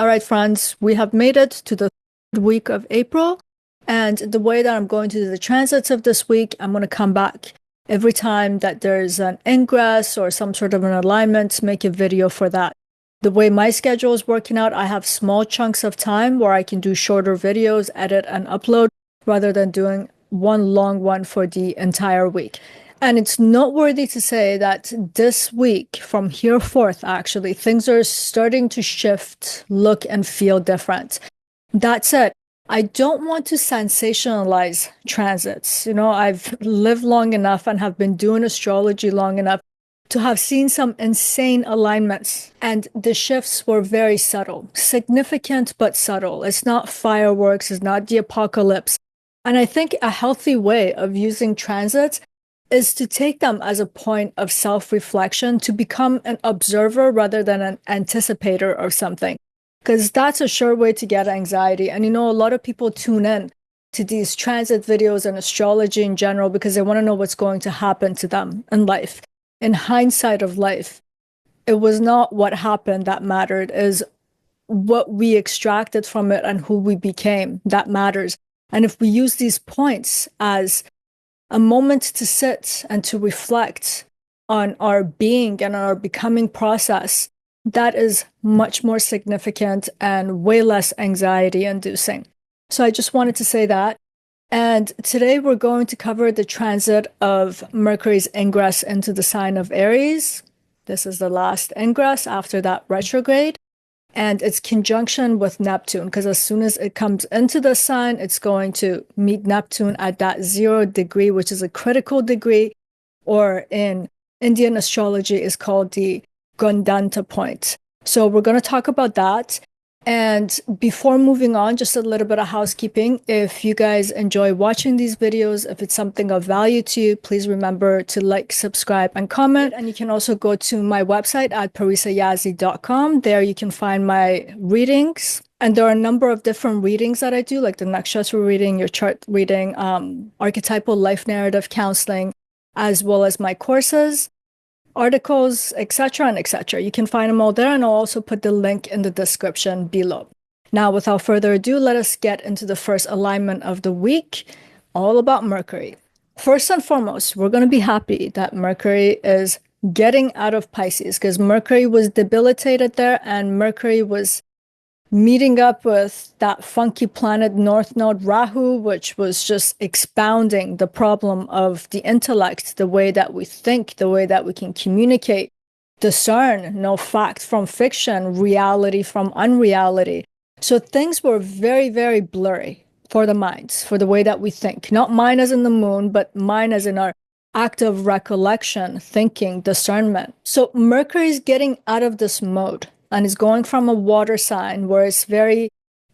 All right, friends, we have made it to the third week of April. And the way that I'm going to do the transits of this week, I'm going to come back every time that there's an ingress or some sort of an alignment, make a video for that. The way my schedule is working out, I have small chunks of time where I can do shorter videos, edit and upload, rather than doing one long one for the entire week. And it's noteworthy to say that this week, from here forth, actually, things are starting to shift, look and feel different. That said, I don't want to sensationalize transits. I've lived long enough and have been doing astrology long enough to have seen some insane alignments. And the shifts were very subtle, significant but subtle. It's not fireworks, it's not the apocalypse. And I think a healthy way of using transits is to take them as a point of self-reflection, to become an observer rather than an anticipator of something. Because that's a sure way to get anxiety. And a lot of people tune in to these transit videos and astrology in general because they want to know what's going to happen to them in life. In hindsight of life, it was not what happened that mattered, is what we extracted from it and who we became that matters. And if we use these points as a moment to sit and to reflect on our being and our becoming process, that is much more significant and way less anxiety inducing. So I just wanted to say that. And today we're going to cover the transit of Mercury's ingress into the sign of Aries. This is the last ingress after that retrograde. And its conjunction with Neptune, because as soon as it comes into the sign, it's going to meet Neptune at that 0 degree, which is a critical degree, or in Indian astrology is called the Gandanta point. So we're going to talk about that. And before moving on, just a little bit of housekeeping. If you guys enjoy watching these videos, if it's something of value to you, please remember to like, subscribe, and comment. And you can also go to my website at parisayazi.com. There you can find my readings. And there are a number of different readings that I do, like the nakshatra reading, your chart reading, archetypal life narrative counseling, as well as my courses, articles, etc. and etc. You can find them all there, and I'll also put the link in the description below. Now, without further ado, let us get into the first alignment of the week, all about Mercury. First and foremost, we're going to be happy that Mercury is getting out of Pisces, because Mercury was debilitated there, and Mercury was meeting up with that funky planet North Node Rahu, which was just expounding the problem of the intellect, the way that we think, the way that we can communicate, discern, know fact from fiction, reality from unreality. So things were very, very blurry for the minds, for the way that we think. Not mine as in the moon, but mine as in our active recollection, thinking, discernment. So Mercury is getting out of this mode. And it's going from a water sign where it's very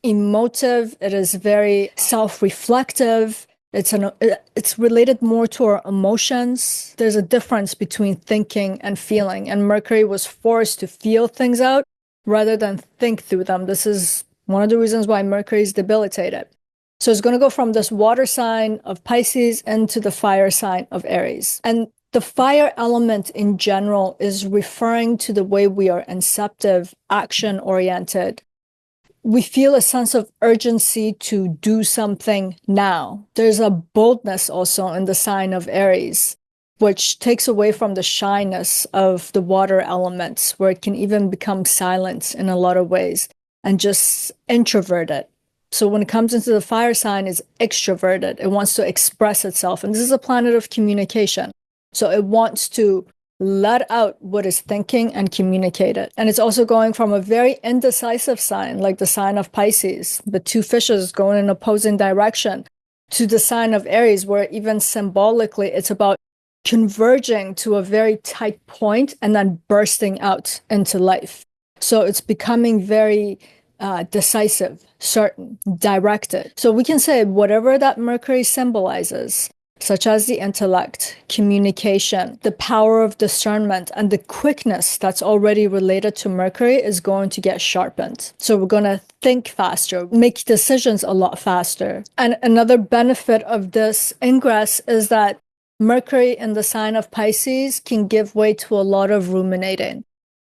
emotive, it is very self-reflective, it's related more to our emotions. There's a difference between thinking and feeling, and Mercury was forced to feel things out rather than think through them. This is one of the reasons why Mercury is debilitated. So it's going to go from this water sign of Pisces into the fire sign of Aries. And the fire element in general is referring to the way we are inceptive, action-oriented. We feel a sense of urgency to do something now. There's a boldness also in the sign of Aries, which takes away from the shyness of the water elements, where it can even become silent in a lot of ways and just introverted. So when it comes into the fire sign, it's extroverted. It wants to express itself. And this is a planet of communication. So it wants to let out what it's thinking and communicate it. And it's also going from a very indecisive sign, like the sign of Pisces, the two fishes going in opposing direction, to the sign of Aries, where even symbolically, it's about converging to a very tight point and then bursting out into life. So it's becoming very decisive, certain, directed. So we can say whatever that Mercury symbolizes, such as the intellect, communication, the power of discernment, and the quickness that's already related to Mercury is going to get sharpened. So we're going to think faster, make decisions a lot faster. And another benefit of this ingress is that Mercury in the sign of Pisces can give way to a lot of ruminating.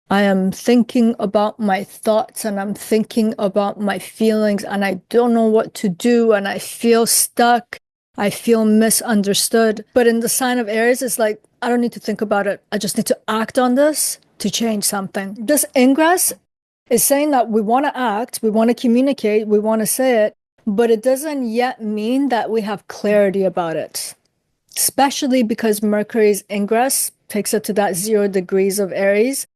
I am thinking about my thoughts and I'm thinking about my feelings and I don't know what to do and I feel stuck. I feel misunderstood. But in the sign of Aries, it's like, I don't need to think about it. I just need to act on this to change something. This ingress is saying that we want to act, we want to communicate, we want to say it, but it doesn't yet mean that we have clarity about it. Especially because Mercury's ingress takes it to that 0 degrees of Aries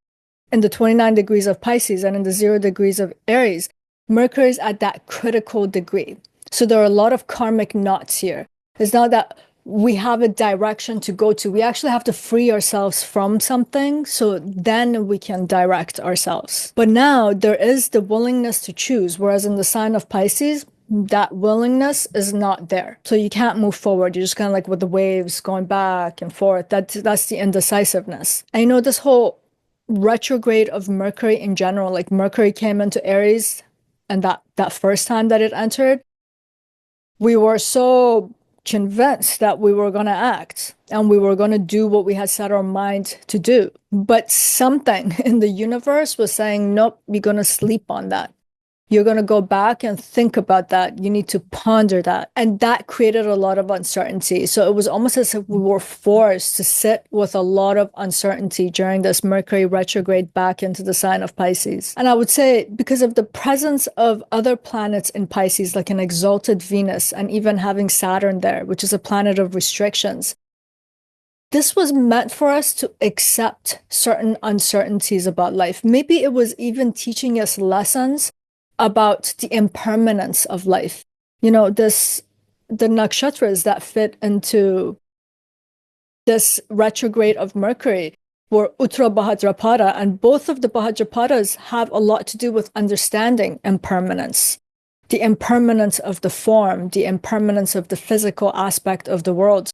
in the 29 degrees of Pisces and in the 0 degrees of Aries. Mercury is at that critical degree. So there are a lot of karmic knots here. It's not that we have a direction to go to. We actually have to free ourselves from something so then we can direct ourselves. But now there is the willingness to choose, whereas in the sign of Pisces, that willingness is not there. So you can't move forward. You're just kind of like with the waves going back and forth. That's the indecisiveness. I know this whole retrograde of Mercury in general, like Mercury came into Aries and that first time that it entered, we were so convinced that we were going to act and we were going to do what we had set our mind to do. But something in the universe was saying, nope, you're going to sleep on that. You're going to go back and think about that. You need to ponder that. And that created a lot of uncertainty. So it was almost as if we were forced to sit with a lot of uncertainty during this Mercury retrograde back into the sign of Pisces. And I would say because of the presence of other planets in Pisces, like an exalted Venus and even having Saturn there, which is a planet of restrictions, this was meant for us to accept certain uncertainties about life. Maybe it was even teaching us lessons about the impermanence of life. You know, the nakshatras that fit into this retrograde of Mercury were Uttara Bhadrapada, and both of the Bhadrapadas have a lot to do with understanding impermanence, the impermanence of the form, the impermanence of the physical aspect of the world.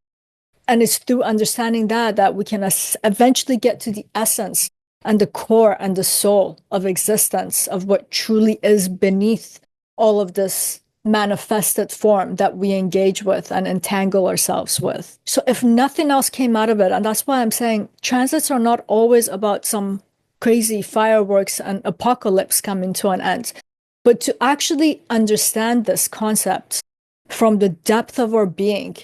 And it's through understanding that we can eventually get to the essence and the core and the soul of existence, of what truly is beneath all of this manifested form that we engage with and entangle ourselves with. So if nothing else came out of it, and that's why I'm saying transits are not always about some crazy fireworks and apocalypse coming to an end, but to actually understand this concept from the depth of our being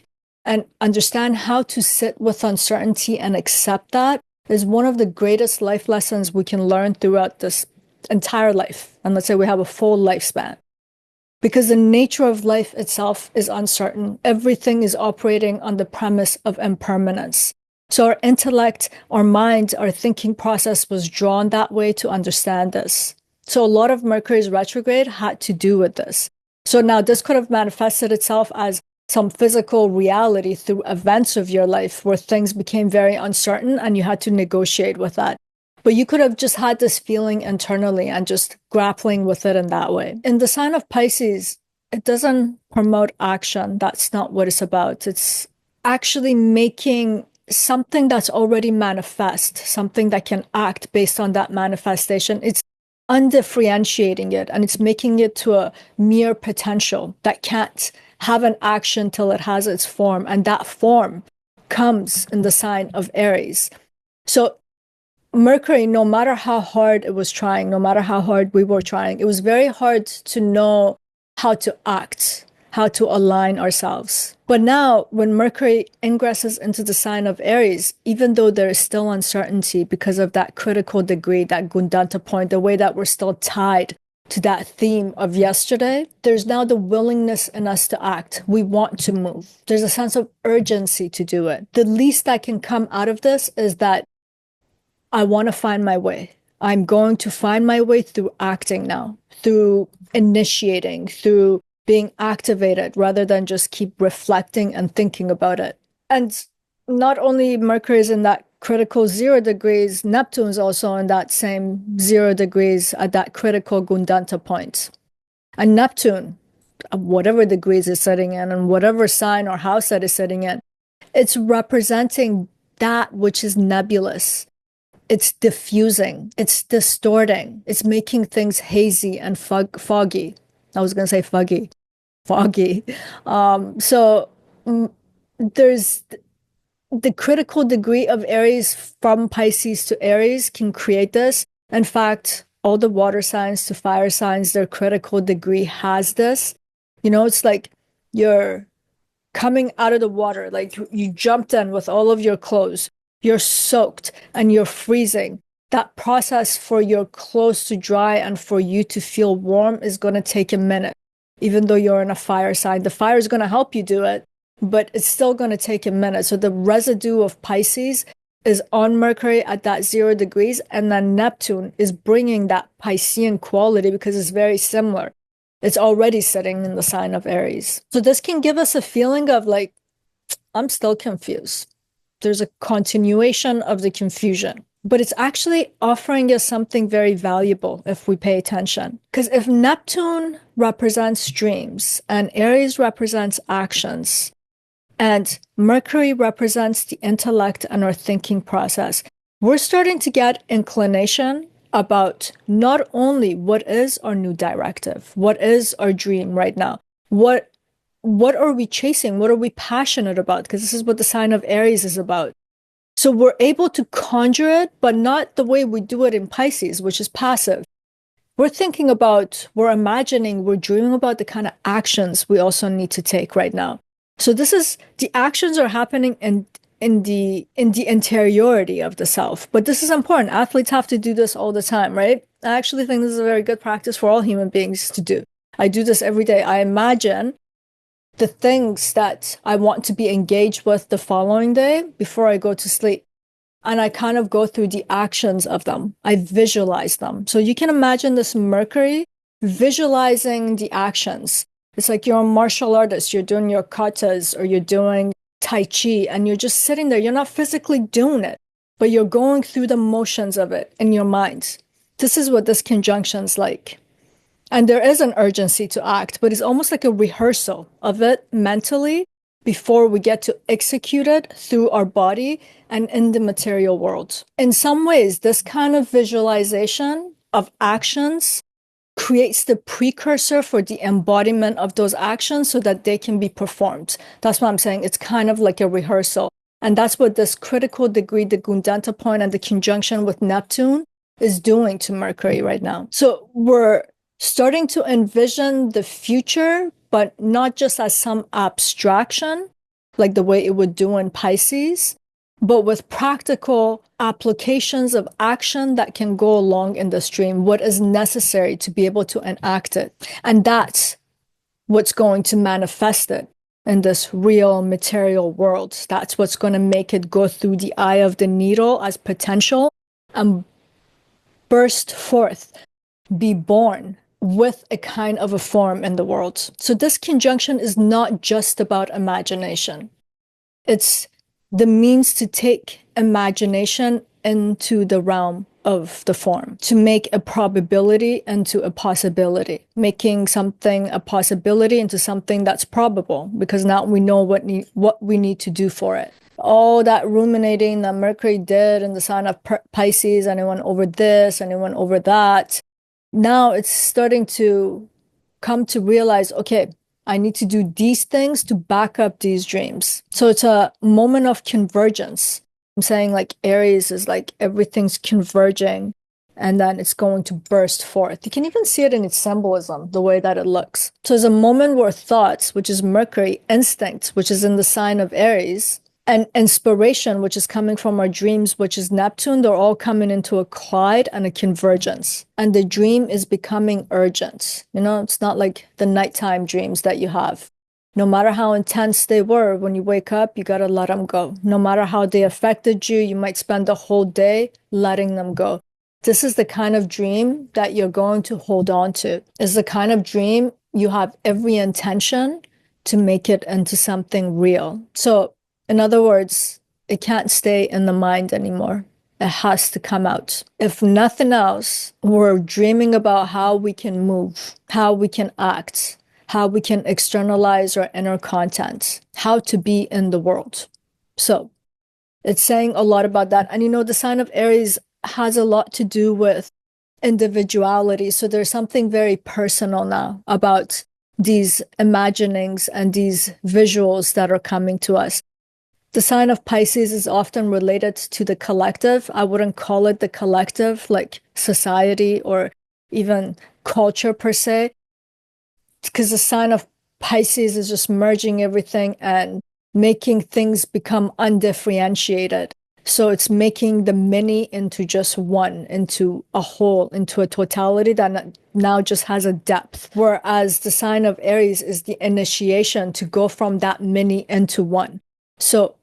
and understand how to sit with uncertainty and accept that is one of the greatest life lessons we can learn throughout this entire life. And let's say we have a full lifespan. Because the nature of life itself is uncertain. Everything is operating on the premise of impermanence. So our intellect, our mind, our thinking process was drawn that way to understand this. So a lot of Mercury's retrograde had to do with this. So now this could have manifested itself as some physical reality through events of your life where things became very uncertain and you had to negotiate with that. But you could have just had this feeling internally and just grappling with it in that way. In the sign of Pisces, it doesn't promote action. That's not what it's about. It's actually making something that's already manifest, something that can act based on that manifestation. It's undifferentiating it and it's making it to a mere potential that can't have an action till it has its form, and that form comes in the sign of Aries. So Mercury, no matter how hard it was trying, no matter how hard we were trying, it was very hard to know how to act, how to align ourselves. But now when Mercury ingresses into the sign of Aries, even though there is still uncertainty because of that critical degree, that Gandanta point, the way that we're still tied to that theme of yesterday, there's now the willingness in us to act. We want to move. There's a sense of urgency to do it. The least that can come out of this is that I want to find my way. I'm going to find my way through acting now, through initiating, through being activated rather than just keep reflecting and thinking about it. And not only Mercury is in that critical 0 degrees, Neptune is also in that same 0 degrees at that critical Gandanta point. And Neptune, whatever degrees it's sitting in and whatever sign or house that is sitting in, it's representing that which is nebulous. It's diffusing, it's distorting, it's making things hazy and foggy. I was going to say foggy. There's the critical degree of Aries from Pisces to Aries can create this, In fact, all the water signs to fire signs, their critical degree has this. It's like you're coming out of the water, like you jumped in with all of your clothes, you're soaked and you're freezing. That process for your clothes to dry and for you to feel warm is going to take a minute. Even though you're in a fire sign, the fire is going to help you do it, but it's still going to take a minute. So the residue of Pisces is on Mercury at that 0 degrees, and then Neptune is bringing that Piscean quality because it's very similar. It's already sitting in the sign of Aries. So this can give us a feeling of like, I'm still confused. There's a continuation of the confusion, but it's actually offering us something very valuable if we pay attention. Because if Neptune represents dreams and Aries represents actions, and Mercury represents the intellect and our thinking process, we're starting to get inclination about not only what is our new directive, what is our dream right now, what are we chasing, what are we passionate about, because this is what the sign of Aries is about. So we're able to conjure it, but not the way we do it in Pisces, which is passive. We're thinking about, we're imagining, we're dreaming about the kind of actions we also need to take right now. So this is, the actions are happening in the interiority of the self. But this is important. Athletes have to do this all the time, right? I actually think this is a very good practice for all human beings to do. I do this every day. I imagine the things that I want to be engaged with the following day before I go to sleep. And I kind of go through the actions of them. I visualize them. So you can imagine this Mercury visualizing the actions. It's like you're a martial artist, you're doing your katas or you're doing Tai Chi, and you're just sitting there. You're not physically doing it, but you're going through the motions of it in your mind. This is what this conjunction's like. And there is an urgency to act, but it's almost like a rehearsal of it mentally before we get to execute it through our body and in the material world. In some ways, this kind of visualization of actions creates the precursor for the embodiment of those actions so that they can be performed. That's what I'm saying. It's kind of like a rehearsal. And that's what this critical degree, the Gandanta point and the conjunction with Neptune is doing to Mercury right now. So we're starting to envision the future, but not just as some abstraction, like the way it would do in Pisces, but with practical applications of action that can go along in the stream, what is necessary to be able to enact it. And that's what's going to manifest it in this real material world. That's what's going to make it go through the eye of the needle as potential and burst forth, be born with a kind of a form in the world. So this conjunction is not just about imagination. It's the means to take imagination into the realm of the form, to make a probability into a possibility, making something a possibility into something that's probable, because now we know what we need to do for it. All that ruminating that Mercury did in the sign of Pisces, and it went over this and it went over that. Now it's starting to come to realize, okay, I need to do these things to back up these dreams. So it's a moment of convergence. I'm saying like Aries is like everything's converging and then it's going to burst forth. You can even see it in its symbolism, the way that it looks. So it's a moment where thoughts, which is Mercury, instinct, which is in the sign of Aries, and inspiration, which is coming from our dreams, which is Neptune, they're all coming into a collide and a convergence. And the dream is becoming urgent. It's not like the nighttime dreams that you have. No matter how intense they were, when you wake up, you got to let them go. No matter how they affected you, you might spend the whole day letting them go. This is the kind of dream that you're going to hold on to. It's the kind of dream you have every intention to make it into something real. So, in other words, it can't stay in the mind anymore. It has to come out. If nothing else, we're dreaming about how we can move, how we can act, how we can externalize our inner content, how to be in the world. So it's saying a lot about that. And the sign of Aries has a lot to do with individuality. So there's something very personal now about these imaginings and these visuals that are coming to us. The sign of Pisces is often related to the collective. I wouldn't call it the collective, like society or even culture per se, because the sign of Pisces is just merging everything and making things become undifferentiated. So it's making the many into just one, into a whole, into a totality that now just has a depth. Whereas the sign of Aries is the initiation to go from that many into one. So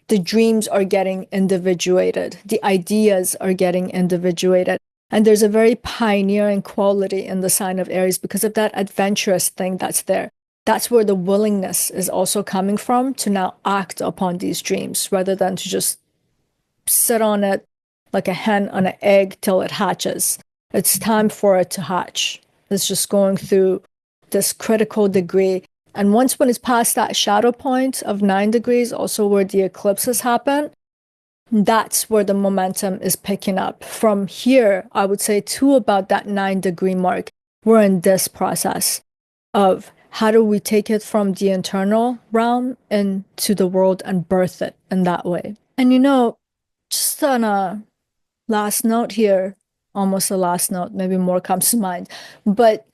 the dreams are getting individuated, the ideas are getting individuated. And there's a very pioneering quality in the sign of Aries because of that adventurous thing that's there. That's where the willingness is also coming from to now act upon these dreams rather than to just sit on it like a hen on an egg till it hatches. It's time for it to hatch. It's just going through this critical degree. And once when it's past that shadow point of 9 degrees, also where the eclipses happen, that's where the momentum is picking up. From here, I would say to about that 9-degree mark, we're in this process of how do we take it from the internal realm into the world and birth it in that way. And just on a last note here, almost a last note, maybe more comes to mind, but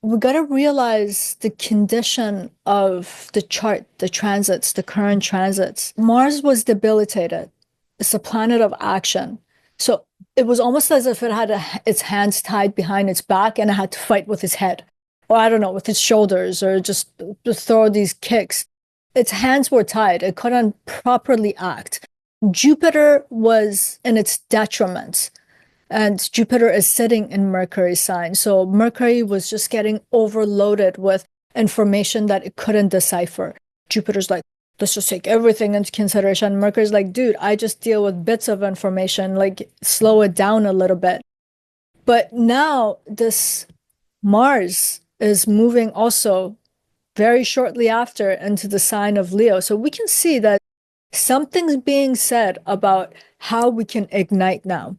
we got to realize the condition of the chart, the transits, the current transits. Mars was debilitated. It's a planet of action. So it was almost as if it had its hands tied behind its back and it had to fight with its head, or I don't know, with its shoulders, or just throw these kicks. Its hands were tied. It couldn't properly act. Jupiter was in its detriment. And Jupiter is sitting in Mercury's sign. So Mercury was just getting overloaded with information that it couldn't decipher. Jupiter's like, let's just take everything into consideration. Mercury's like, dude, I just deal with bits of information, like slow it down a little bit. But now this Mars is moving also very shortly after into the sign of Leo. So we can see that something's being said about how we can ignite now.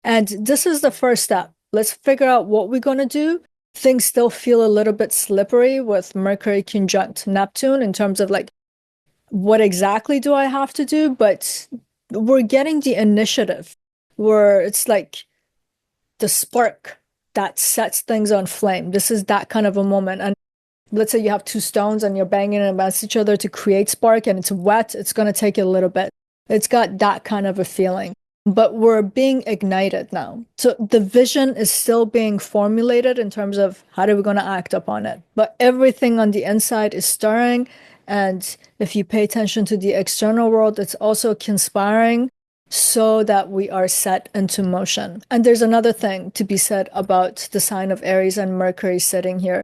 And this is the first step. Let's figure out what we're going to do. Things still feel a little bit slippery with Mercury conjunct Neptune in terms of like, what exactly do I have to do? But we're getting the initiative where it's like the spark that sets things on flame. This is that kind of a moment. And let's say you have two stones and you're banging them against each other to create spark and it's wet. It's going to take a little bit. It's got that kind of a feeling. But we're being ignited now. So the vision is still being formulated in terms of how are we going to act upon it. But everything on the inside is stirring. And if you pay attention to the external world, it's also conspiring so that we are set into motion. And there's another thing to be said about the sign of Aries and Mercury sitting here.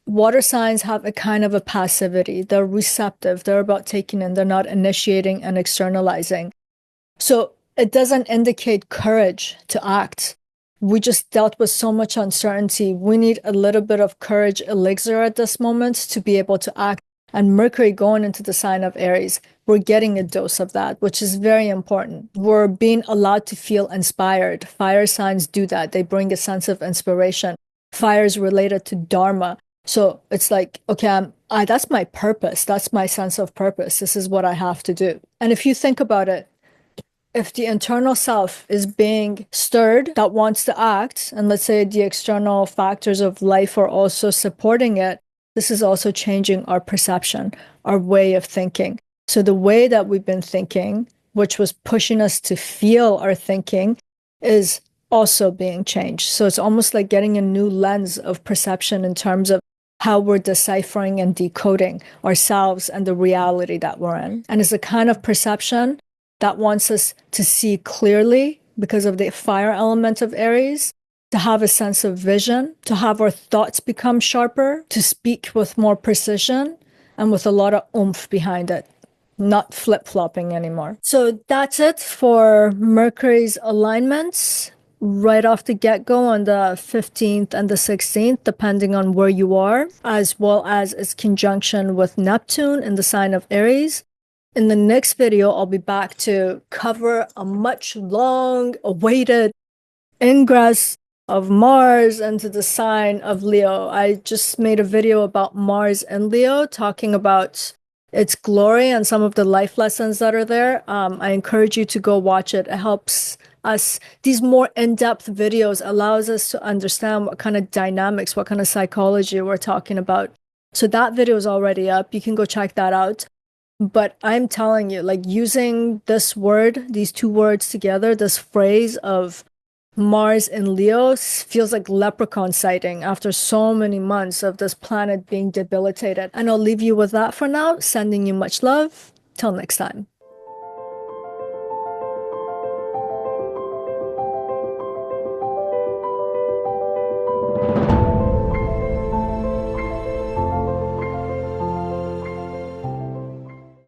Water signs have a kind of a passivity. They're receptive. They're about taking in. They're not initiating and externalizing. So it doesn't indicate courage to act. We just dealt with so much uncertainty. We need a little bit of courage elixir at this moment to be able to act. And Mercury going into the sign of Aries, we're getting a dose of that, which is very important. We're being allowed to feel inspired. Fire signs do that. They bring a sense of inspiration. Fire is related to Dharma. So it's like, okay, that's my purpose. That's my sense of purpose. This is what I have to do. And if you think about it, if the internal self is being stirred that wants to act, and let's say the external factors of life are also supporting it, this is also changing our perception, our way of thinking. So the way that we've been thinking, which was pushing us to feel our thinking, is also being changed. So it's almost like getting a new lens of perception in terms of how we're deciphering and decoding ourselves and the reality that we're in. And it's a kind of perception that wants us to see clearly because of the fire element of Aries, to have a sense of vision, to have our thoughts become sharper, to speak with more precision and with a lot of oomph behind it, not flip-flopping anymore. So that's it for Mercury's alignments right off the get-go on the 15th and the 16th, depending on where you are, as well as its conjunction with Neptune in the sign of Aries. In the next video, I'll be back to cover a much long-awaited ingress of Mars into the sign of Leo. I just made a video about Mars and Leo, talking about its glory and some of the life lessons that are there. I encourage you to go watch it. It helps us. These more in-depth videos allows us to understand what kind of dynamics, what kind of psychology we're talking about. So that video is already up. You can go check that out. But I'm telling you, like using this word, these two words together, this phrase of Mars in Leo feels like leprechaun sighting after so many months of this planet being debilitated. And I'll leave you with that for now, sending you much love. Till next time.